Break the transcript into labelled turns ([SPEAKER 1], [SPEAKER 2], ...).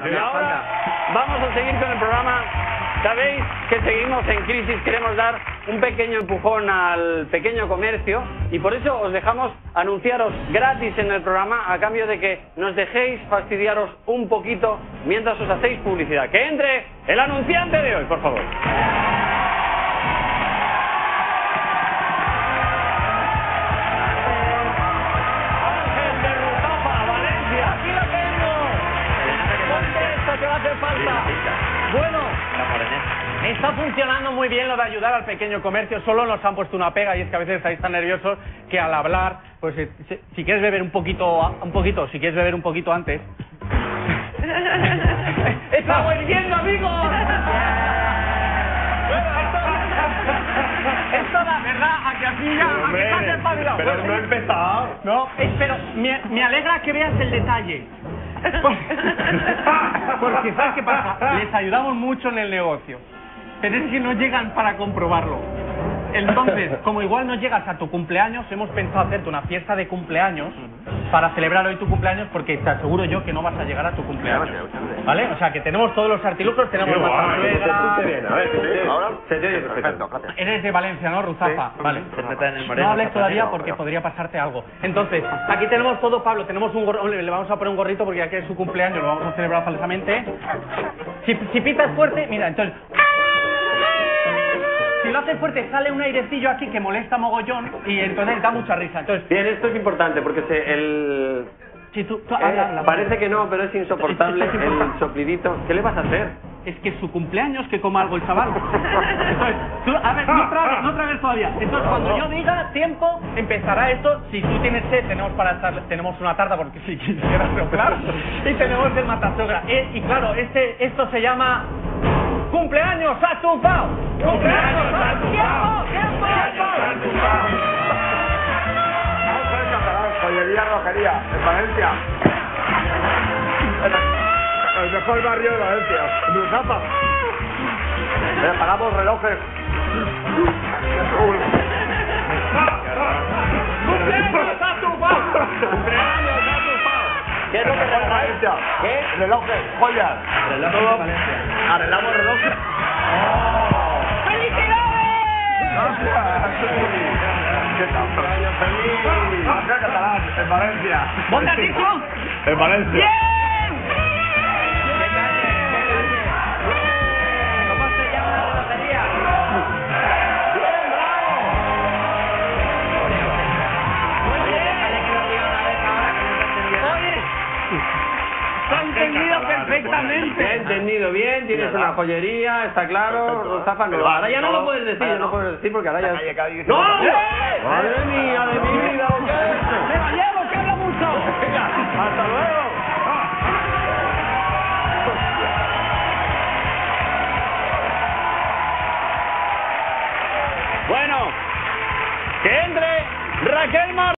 [SPEAKER 1] Y ahora vamos a seguir con el programa. Sabéis que seguimos en crisis, queremos dar un pequeño empujón al pequeño comercio y por eso os dejamos anunciaros gratis en el programa a cambio de que nos dejéis fastidiaros un poquito mientras os hacéis publicidad. Que entre el anunciante de hoy, por favor. Ángel de Ruzafa, Valencia. Aquí lo tengo. Ponte esto que va a hacer falta. Bueno, está funcionando muy bien lo de ayudar al pequeño comercio, solo nos han puesto una pega y es que a veces estáis tan nerviosos que al hablar, pues si quieres beber un poquito, si quieres beber un poquito antes. ¡Estamos hirviendo, amigos! Esto la verdad, a que así ya, a que estás espabilado.
[SPEAKER 2] Pero no he empezado.
[SPEAKER 1] No, pero me alegra que veas el detalle. Porque ¿sabes qué pasa? Les ayudamos mucho en el negocio, pero es que no llegan para comprobarlo. Entonces, como igual no llegas a tu cumpleaños, hemos pensado hacerte una fiesta de cumpleaños para celebrar hoy tu cumpleaños, porque te aseguro yo que no vas a llegar a tu cumpleaños. ¿Vale? O sea, que tenemos todos los artilugios, tenemos más suegra.
[SPEAKER 2] Ahora se te oye perfecto.
[SPEAKER 1] Eres de Valencia, ¿no, Ruzafa? Vale. No hables todavía porque podría pasarte algo. Entonces, aquí tenemos todo, Pablo, tenemos un gorro, le vamos a poner un gorrito porque ya que es su cumpleaños lo vamos a celebrar falsamente. Si pitas fuerte, mira, entonces... Si lo haces fuerte sale un airecillo aquí que molesta mogollón y entonces da mucha risa. Entonces,
[SPEAKER 2] bien, esto es importante porque
[SPEAKER 1] si tú habla.
[SPEAKER 2] parece que no, pero es insoportable el soplidito. ¿Qué le vas a hacer?
[SPEAKER 1] Es que es su cumpleaños, que coma algo el chaval. Entonces, a ver, no tragues todavía. Entonces, cuando yo diga tiempo, empezará esto. Si tú tienes sed, tenemos una tarta, porque si quisieras soplar, y tenemos el matasogra. Y claro, esto se llama... ¡Cumpleaños Atufao! ¡Cumpleaños Atufao! ¡Tiempo!
[SPEAKER 3] Joyería Rojería, en Valencia. El mejor barrio de Valencia. Ruzafa. Pagamos relojes.
[SPEAKER 1] ¡Cumpleaños Atufao! ¡Cumpleaños Atufao!
[SPEAKER 3] ¿Qué es lo que regalas? Valencia? ¿Qué? Relojes, joyas. Todo. Arreglamos relojes.
[SPEAKER 1] ¡Felicidades!
[SPEAKER 3] ¿Qué tal? ¡Años feliz! Acá catalán, en Valencia.
[SPEAKER 1] ¿Dónde has dicho?
[SPEAKER 3] En Valencia.
[SPEAKER 1] ¡Bien! ¿Cómo se llama la relojería? ¡Bien, bravo! Muy bien. Oye, se ha entendido perfectamente.
[SPEAKER 2] Te he entendido bien, tienes una joyería, está claro, Ruzafa, no. Ahora ya no lo puedes decir, no puedes decir porque ahora ya...
[SPEAKER 3] ¡No!
[SPEAKER 2] ¡Madre mía de mi vida!
[SPEAKER 1] ¡Me la llevo, que habla mucho!
[SPEAKER 2] Venga, hasta luego. Bueno, que entre Raquel Mar.